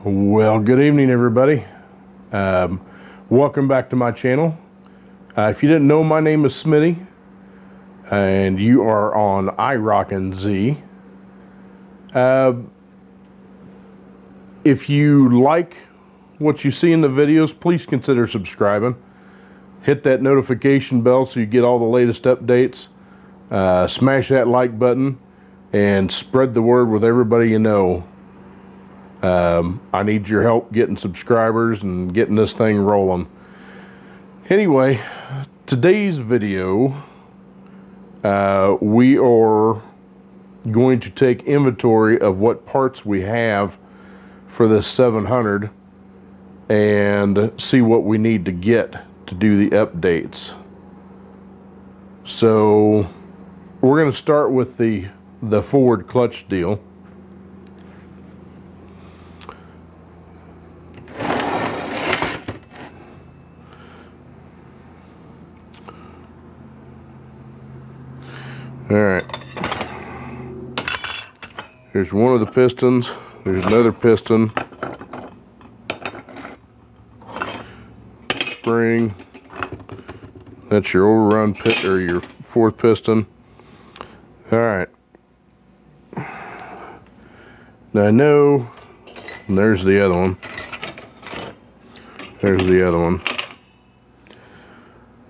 Well, good evening, everybody. Welcome back to my channel. If you didn't know, my name is Smitty, and you are on IROC-Z. If you like what you see in the videos, please consider subscribing. Hit that notification bell so you get all the latest updates. Smash that like button and spread the word with everybody you know. I need your help getting subscribers and getting this thing rolling. Anyway, today's video, we are going to take inventory of what parts we have for this 700 and see what we need to get to do the updates. So we're going to start with the forward clutch deal. Alright, here's one of the pistons, there's another piston, spring, that's your overrun pit, or your fourth piston. Alright, now I know, and there's the other one, there's the other one.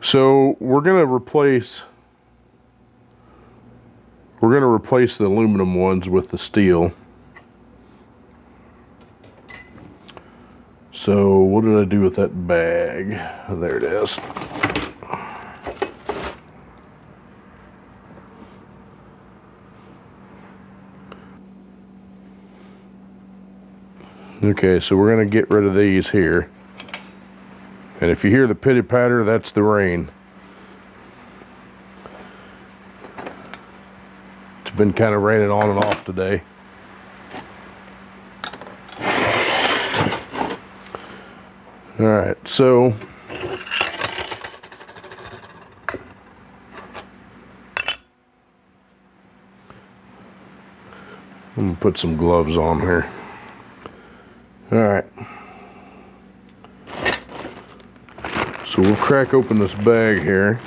So we're going to replace the aluminum ones with the steel. So what did I do with that bag? There it is. Okay, so we're going to get rid of these here. And if you hear the pitter patter, that's the rain. It's been kind of raining on and off today. Alright, so I'm going to put some gloves on here. Alright. So we'll crack open this bag here.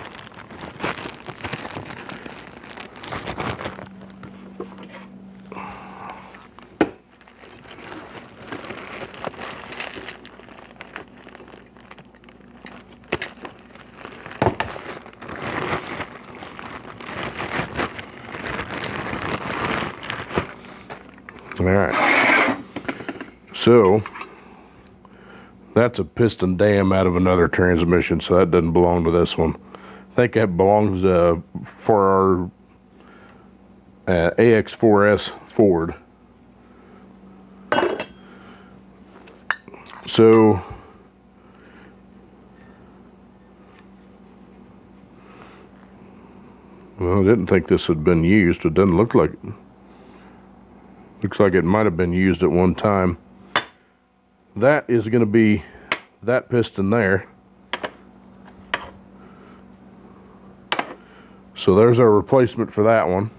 Alright, so that's a piston dam out of another transmission, so that doesn't belong to this one. I think that belongs for our AX4S Ford. So well, I didn't think this had been used. It doesn't look like it. Looks like it might have been used at one time. That is going to be that piston there. So there's our replacement for that one.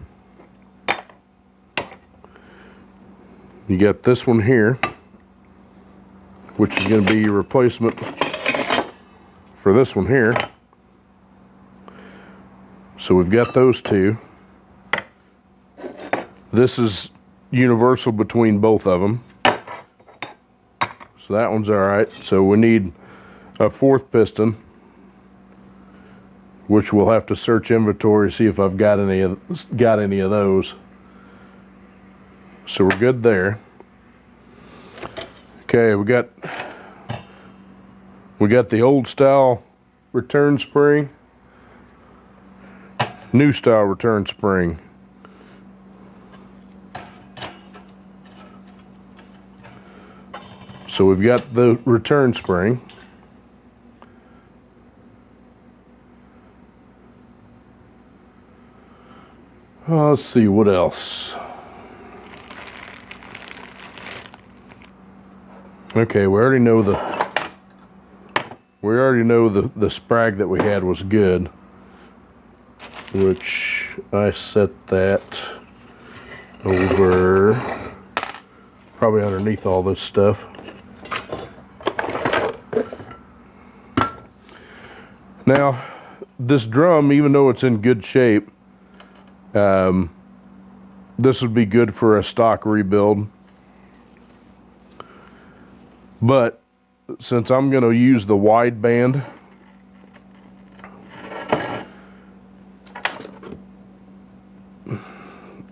You got this one here, which is going to be your replacement for this one here. So we've got those two. This is universal between both of them, so that one's all right. So we need a fourth piston, which we'll have to search inventory, see if I've got any of those. So we're good there. Okay, we got the old style return spring, new style return spring. So we've got the return spring. Let's see what else. Okay, we already know the sprag that we had was good, which I set that over probably underneath all this stuff. Now, this drum, even though it's in good shape, this would be good for a stock rebuild. But since I'm going to use the wide band,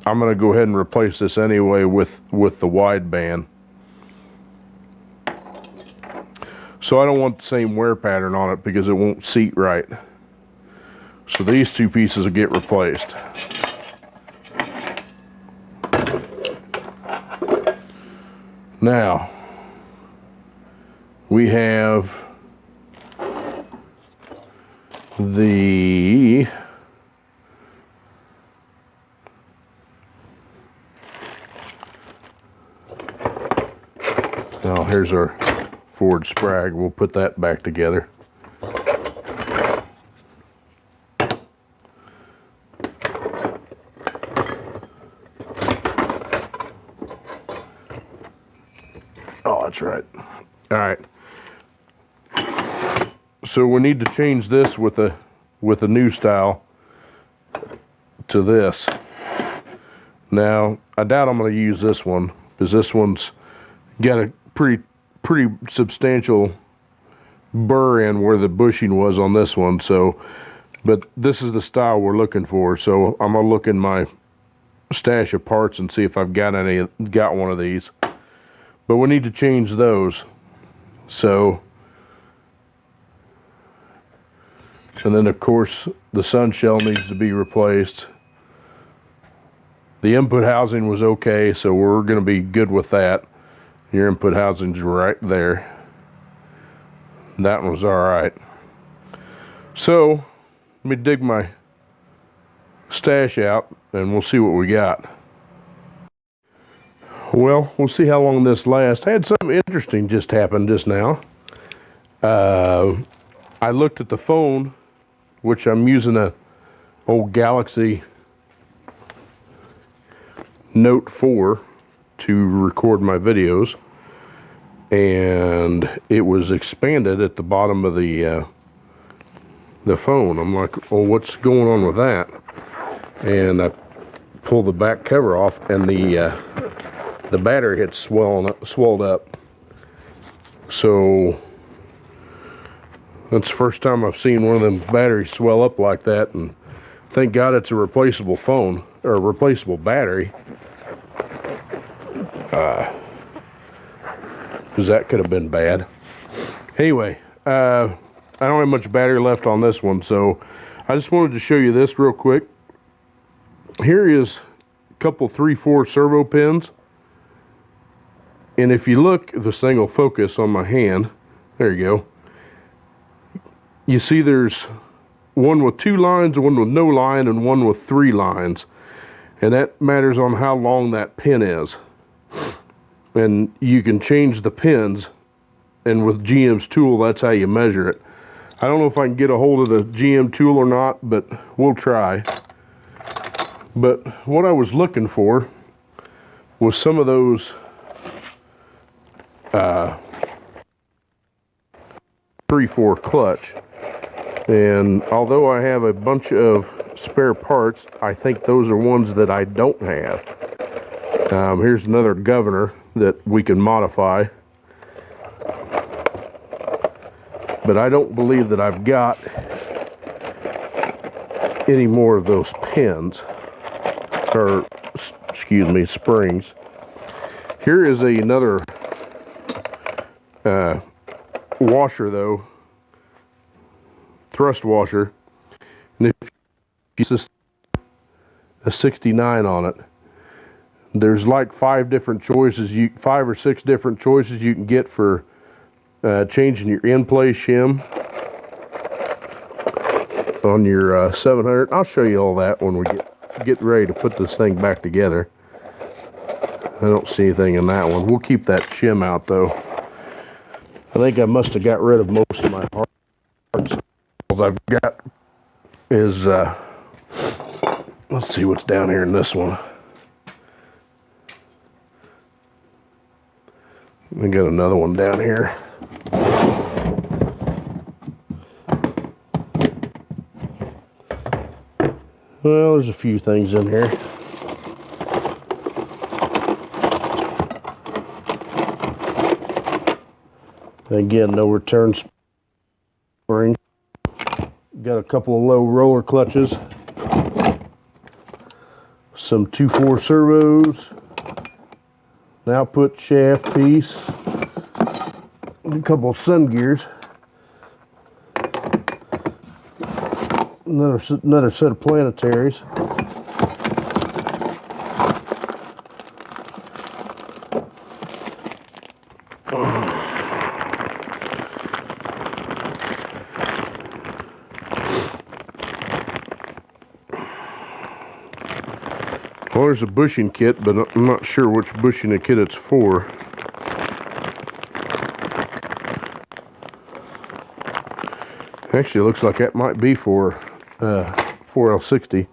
I'm going to go ahead and replace this anyway with the wide band. So I don't want the same wear pattern on it because it won't seat right. So these two pieces will get replaced. Now, we have the now here's our Ford Sprag. We'll put that back together. Oh, that's right. All right. So we need to change this with a new style to this. Now, I doubt I'm going to use this one because this one's got a pretty substantial burr in where the bushing was on this one. So, but this is the style we're looking for. So I'm gonna look in my stash of parts and see if I've got one of these. But we need to change those. So, and then of course the sun shell needs to be replaced. The input housing was okay, so we're going to be good with that. Your input housing's right there. That one was all right. So let me dig my stash out and we'll see what we got. Well, we'll see how long this lasts. I had something interesting just happen just now. I looked at the phone, which I'm using a old Galaxy Note 4 to record my videos, and it was expanded at the bottom of the phone. I'm like, oh, what's going on with that? And I pulled the back cover off, and the battery had swelled up. So that's the first time I've seen one of them batteries swell up like that, and thank God it's a replaceable phone, or a replaceable battery. Because that could have been bad. Anyway, I don't have much battery left on this one, so I just wanted to show you this real quick. Here is a couple 3/4 servo pins. And if you look, this thing will focus on my hand. There you go. You see there's one with 2 lines, one with no line, and one with 3 lines. And that matters on how long that pin is. And you can change the pins, and with GM's tool, that's how you measure it. I don't know if I can get a hold of the GM tool or not, but we'll try. But what I was looking for was some of those 3/4 clutch. And although I have a bunch of spare parts, I think those are ones that I don't have. Here's another governor that we can modify. But I don't believe that I've got any more of those pins, or excuse me, springs. Here is another washer though, thrust washer, and if you use a 69 on it, there's like 5 or 6 different choices you can get for changing your in-place shim on your 700. I'll show you all that when we get ready to put this thing back together. I don't see anything in that one. We'll keep that shim out though. I think I must have got rid of most of my parts. All I've got is let's see what's down here in this one. I got another one down here. Well, there's a few things in here. Again, no return spring. Got a couple of low roller clutches. Some 2.4 servos. An output shaft piece. A couple of sun gears. Another set of planetaries. Well, there's a bushing kit, but I'm not sure which bushing kit it's for. Actually, it looks like that might be for 4L60.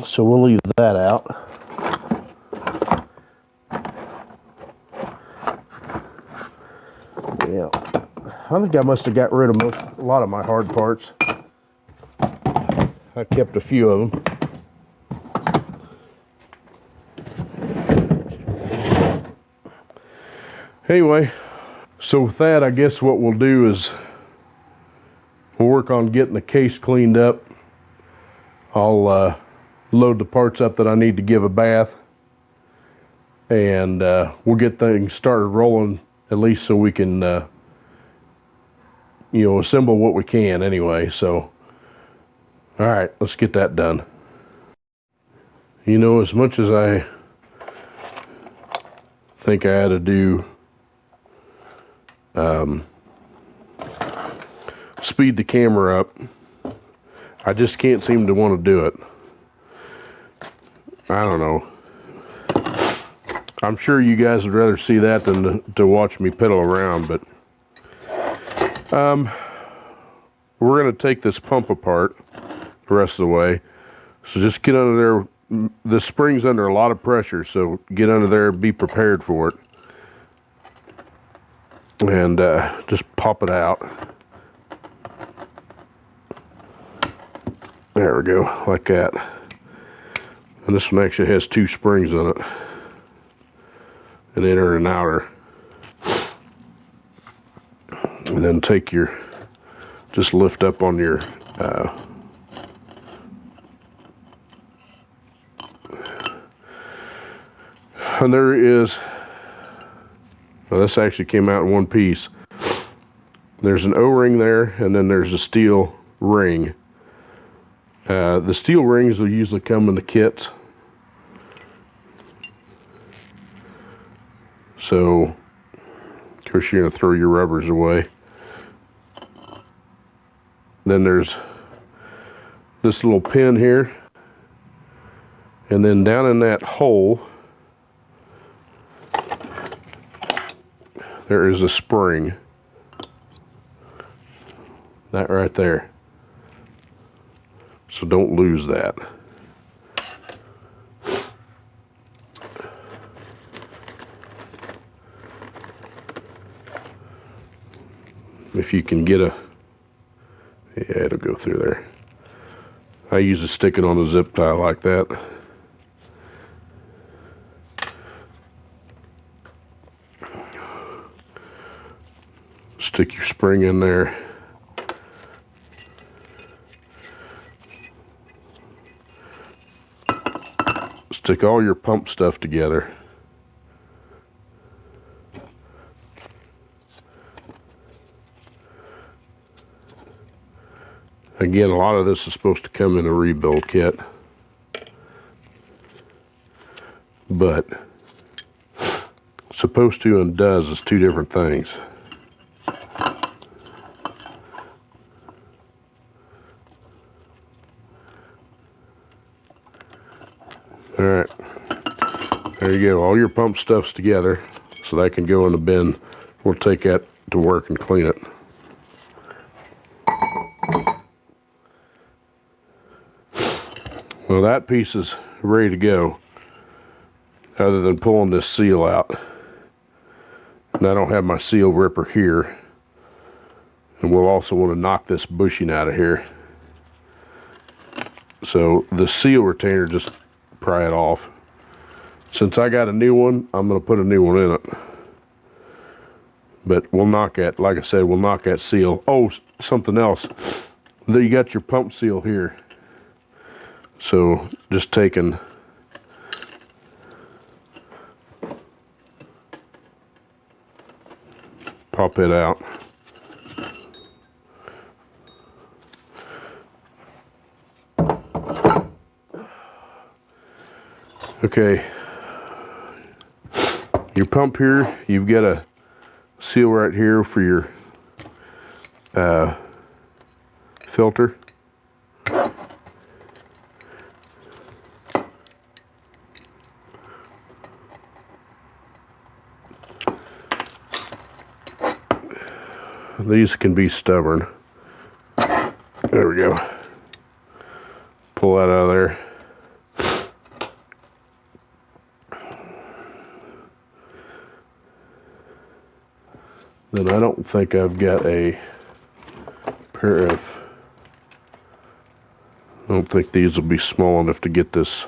So we'll leave that out. Yeah, I think I must have got rid of a lot of my hard parts. I kept a few of them. Anyway, so with that, I guess what we'll do is we'll work on getting the case cleaned up. I'll load the parts up that I need to give a bath, and we'll get things started rolling, at least so we can you know, assemble what we can anyway. So all right, let's get that done. You know, as much as I think I had to do speed the camera up, I just can't seem to want to do it. I don't know. I'm sure you guys would rather see that than to watch me pedal around, but we're going to take this pump apart the rest of the way. So just get under there. The spring's under a lot of pressure, so get under there, be prepared for it. And just pop it out. There we go, like that. And this one actually has two springs on it, an inner and outer. And then take your, just lift up on your and there is, well, this actually came out in one piece. There's an O-ring there, and then there's a steel ring. The steel rings will usually come in the kits. So, of course, you're going to throw your rubbers away. Then there's this little pin here. And then down in that hole, there is a spring. That right there. So don't lose that. If you can get a, yeah, it'll go through there. I usually stick it on a zip tie like that. Stick your spring in there. Stick all your pump stuff together. Again, a lot of this is supposed to come in a rebuild kit, but supposed to and does is two different things. All right, there you go. All your pump stuff's together, so that can go in the bin. We'll take that to work and clean it. Well, that piece is ready to go. other than pulling this seal out. And I don't have my seal ripper here. And we'll also want to knock this bushing out of here. So the seal retainer, just pry it off. Since I got a new one, I'm going to put a new one in it. But we'll knock that, like I said, we'll knock that seal. Oh, something else. There you got your pump seal here. So just taking pop it out. Okay, your pump here, you've got a seal right here for your filter. These can be stubborn. There we go. Pull that out of there. Then I don't think I've got a pair of, I don't think these will be small enough to get this.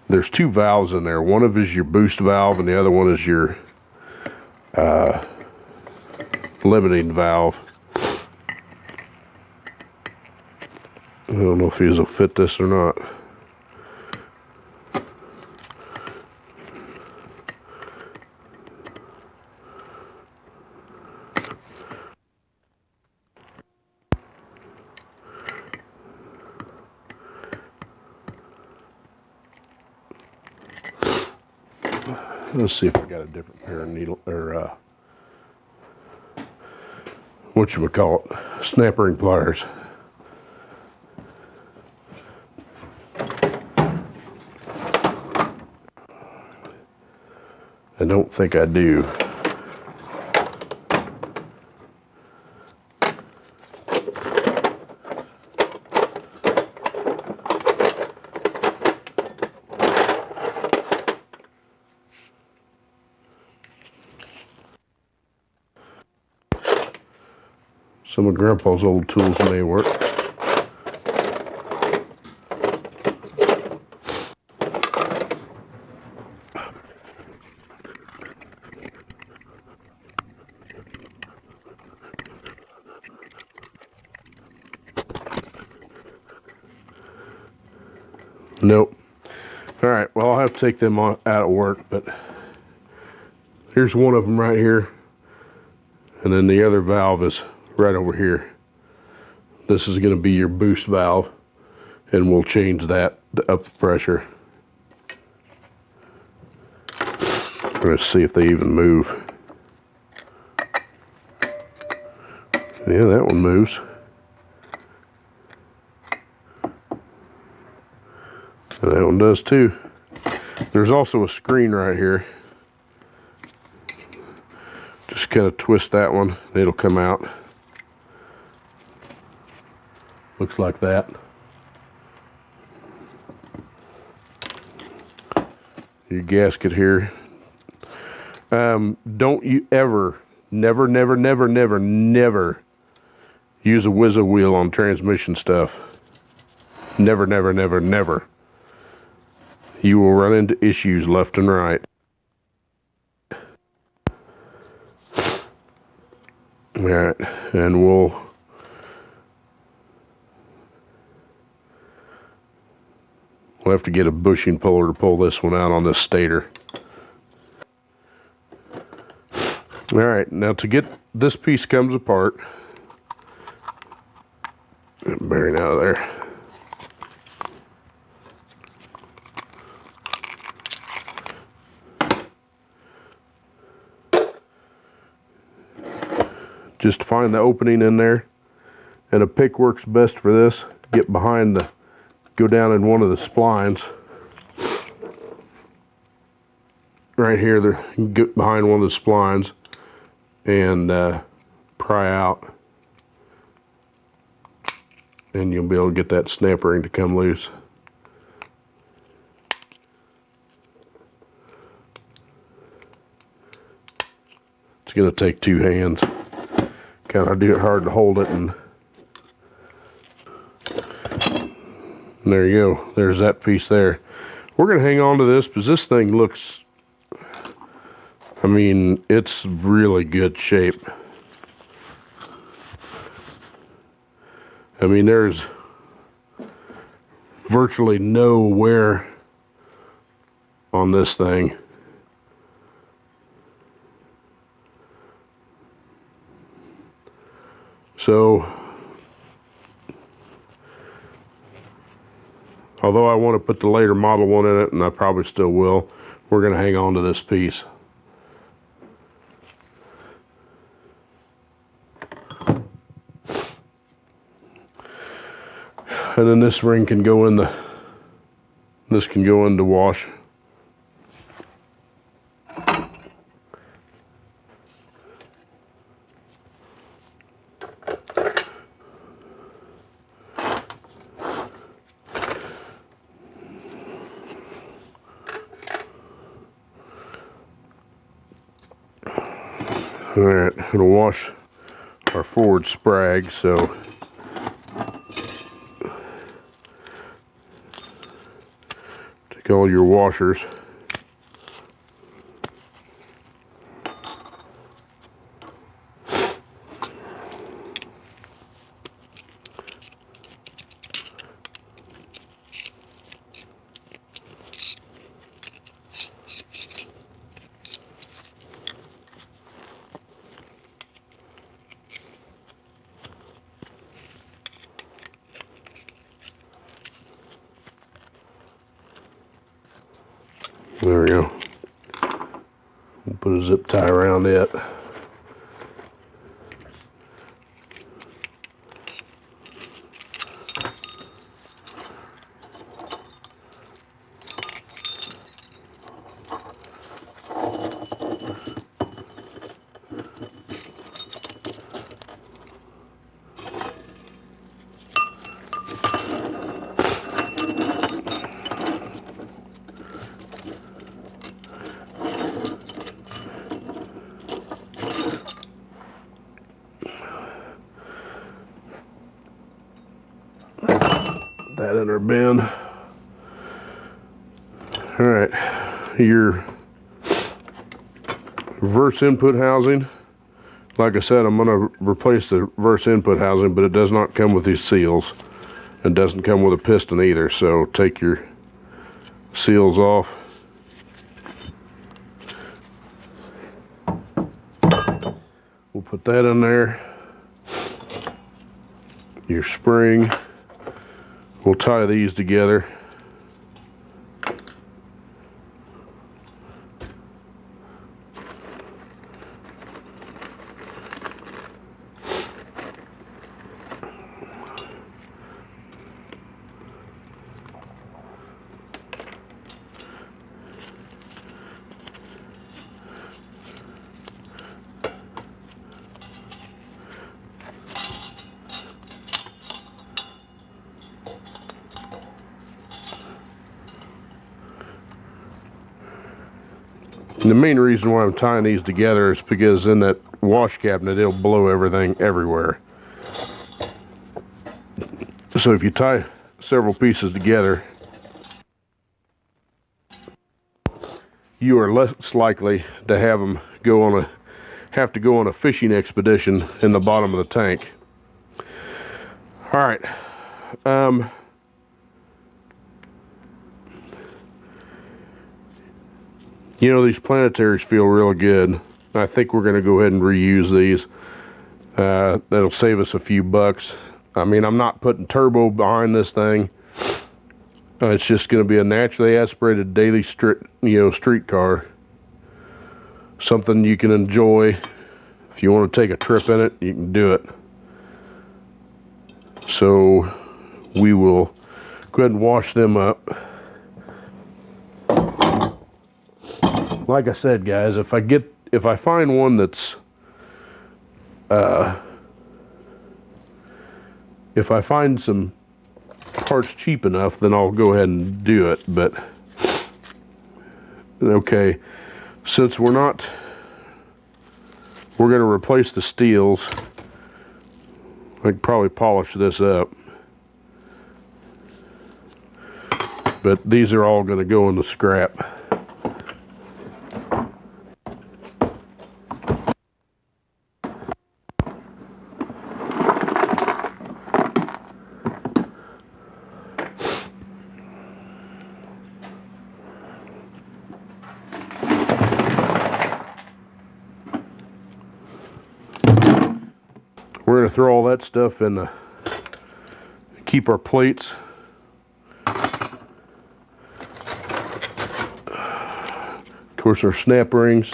There's two valves in there. One of is your boost valve and the other one is your limiting valve. I don't know if these will fit this or not. Let's see if I got a different pair of needle or what you would call it, snapper and pliers. I don't think I do. Some of Grandpa's old tools may work. Nope. All right, well, I'll have to take them out of work, but here's one of them right here. And then the other valve is right over here. This is going to be your boost valve, and we'll change that to up the pressure. I'm going to see if they even move. Yeah, that one moves. And that one does too. There's also a screen right here. Just kind of twist that one, and it'll come out. Looks like that. Your gasket here. Don't you ever, never use a Wizzo wheel on transmission stuff. Never. You will run into issues left and right. All right, and we'll have to get a bushing puller to pull this one out on this stator. All right, now to get this piece comes apart. Bearing out of there. Just find the opening in there, and a pick works best for this. Get behind the, go down in one of the splines. Right here, get behind one of the splines and pry out. And you'll be able to get that snap ring to come loose. It's going to take two hands. Kind of do it hard to hold it, and there you go. There's that piece there. We're going to hang on to this because this thing looks, I mean, it's really good shape. I mean, there's virtually no wear on this thing. So, although I want to put the later model one in it, and I probably still will, we're going to hang on to this piece. And then this ring can go in this can go in the wash. Alright, it'll wash our forward sprag, so take all your washers. There we go. We'll put a zip tie around it. That in our bin. Alright, your reverse input housing. Like I said, I'm going to replace the reverse input housing, but it does not come with these seals. It doesn't come with a piston either, so take your seals off. We'll put that in there. Your spring. We'll tie these together. And the main reason why I'm tying these together is because in that wash cabinet, it'll blow everything everywhere. So if you tie several pieces together, you are less likely to have them have to go on a fishing expedition in the bottom of the tank. All right. You know, these planetaries feel real good. I think we're going to go ahead and reuse these. That'll save us a few bucks. I mean, I'm not putting turbo behind this thing. It's just going to be a naturally aspirated daily street car. Something you can enjoy. If you want to take a trip in it, you can do it. So we will go ahead and wash them up. Like I said, guys, if I find one that's if I find some parts cheap enough, then I'll go ahead and do it. But okay, since we're not we're going to replace the steels. I could probably polish this up, but these are all going to go in the scrap. We're going to throw all that stuff in the, keep our plates. Of course, our snap rings.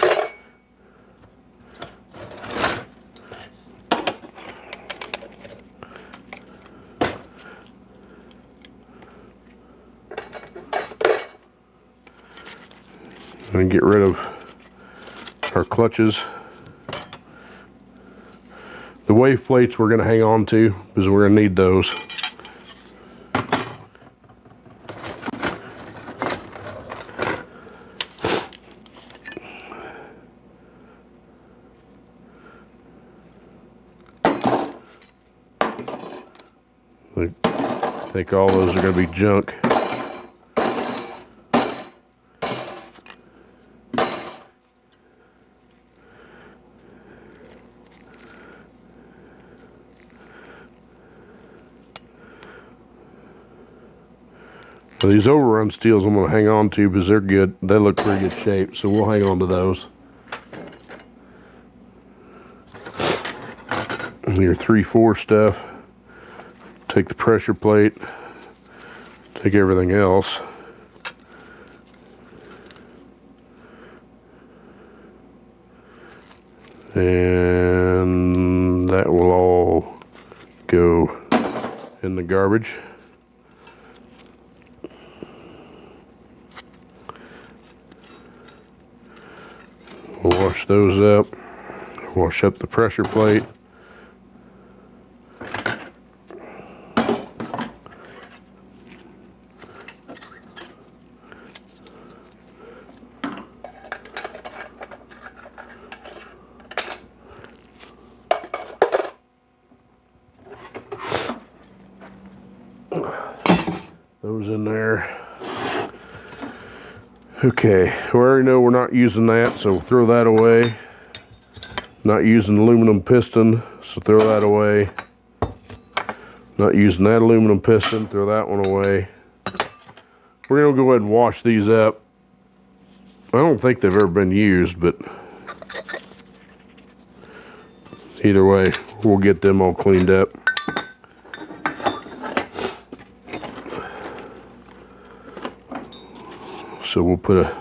And get rid of our clutches. The wave plates we're going to hang on to because we're going to need those. I think all those are going to be junk. So these overrun steels I'm going to hang on to because they're good. They look pretty good shape, so we'll hang on to those. And your 3/4 stuff. Take the pressure plate. Take everything else. And that will all go in the garbage. We'll wash those up. Wash up the pressure plate. Those in there. Okay, we already know we're not using that, so throw that away. Not using aluminum piston, so throw that away. Not using that aluminum piston, throw that one away. We're gonna go ahead and wash these up. I don't think they've ever been used, but either way, we'll get them all cleaned up. So we'll put a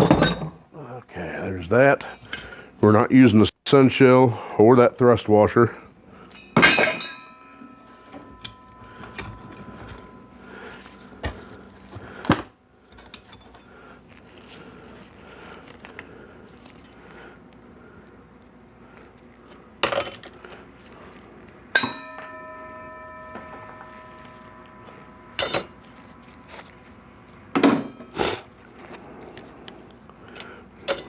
okay, there's that. We're not using the sun shell or that thrust washer.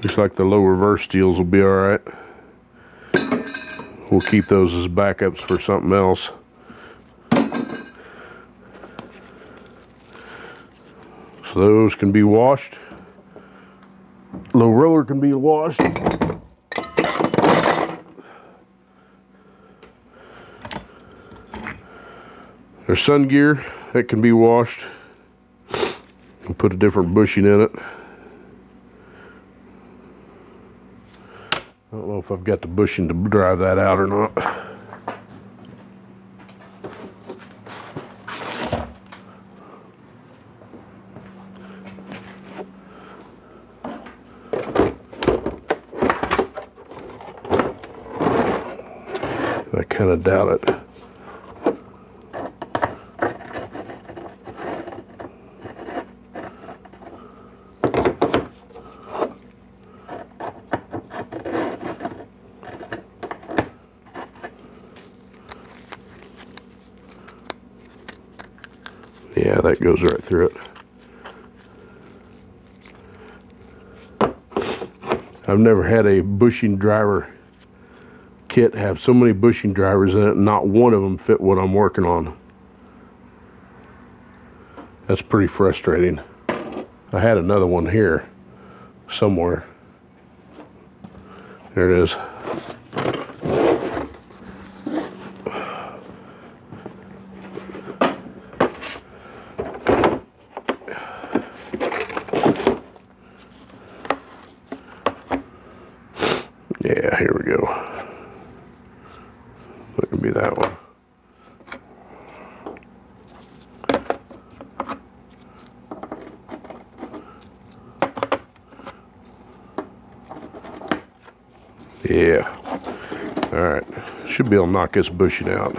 Looks like the low reverse steels will be alright. We'll keep those as backups for something else. So those can be washed. Low roller can be washed. There's sun gear, that can be washed. I'll put a different bushing in it. I don't know if I've got the bushing to drive that out or not. I kind of doubt it. Yeah, that goes right through it. I've never had a bushing driver kit have so many bushing drivers in it and not one of them fit what I'm working on. That's pretty frustrating. I had another one here somewhere. There it is. Yeah, here we go. That could be that one. Yeah. All right. Should be able to knock this bushing out.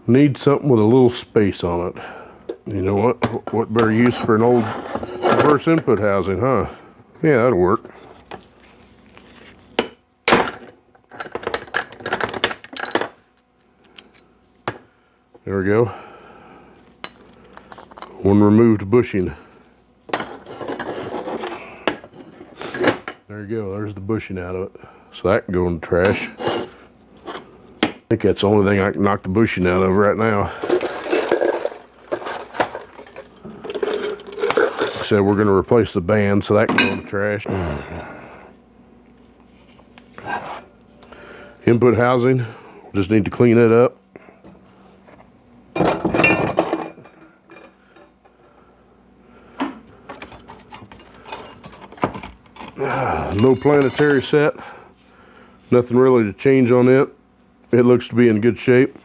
Need something with a little space on it. You know what? What better use for an old reverse input housing, huh? Yeah, that'll work. There we go. One removed bushing. There you go. There's the bushing out of it. So that can go in the trash. I think that's the only thing I can knock the bushing out of right now. Like I said, we're going to replace the band, so that can go in the trash. Input housing, just need to clean it up. No planetary set, nothing really to change on it. It looks to be in good shape.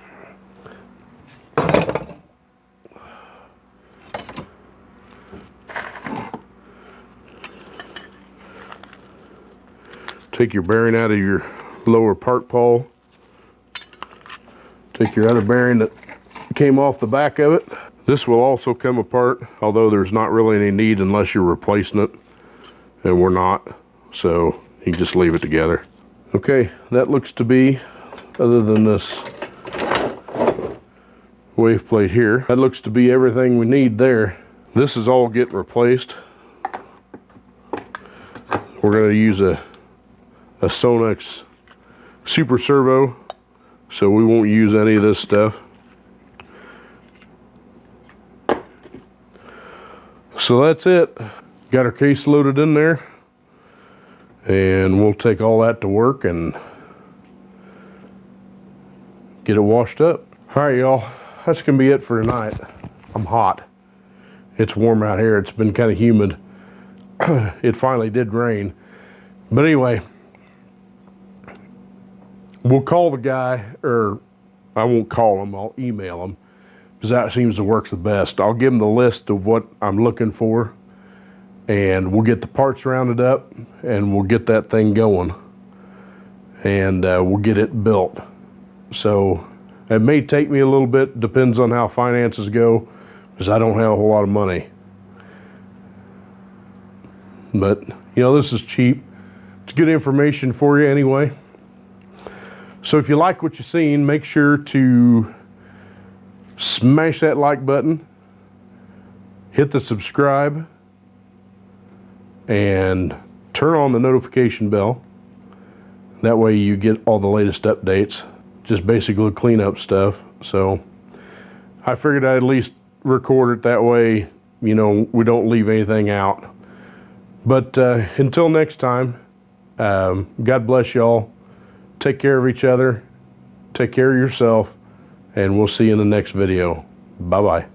Take your bearing out of your lower part pawl. Take your other bearing that came off the back of it. This will also come apart, although there's not really any need unless you're replacing it, and we're not, so you can just leave it together. Okay, that looks to be, other than this wave plate here, that looks to be everything we need there. This is all getting replaced. We're going to use a Sonex Super Servo, so we won't use any of this stuff. So that's it. Got our case loaded in there, and we'll take all that to work and get it washed up. All right, y'all, that's gonna be it for tonight. I'm hot. It's warm out here. It's been kind of humid. It finally did rain. But anyway, we'll call the guy, or I won't call him, I'll email him, because that seems to work the best. I'll give him the list of what I'm looking for, and we'll get the parts rounded up, and we'll get that thing going, and we'll get it built. So it may take me a little bit, depends on how finances go, because I don't have a whole lot of money. But, you know, this is cheap. It's good information for you anyway. So if you like what you've seen, make sure to smash that like button, hit the subscribe, and turn on the notification bell. That way you get all the latest updates. Just basically cleanup stuff. So I figured I'd at least record it that way, you know, we don't leave anything out. But until next time, God bless y'all. Take care of each other. Take care of yourself. And we'll see you in the next video. Bye-bye.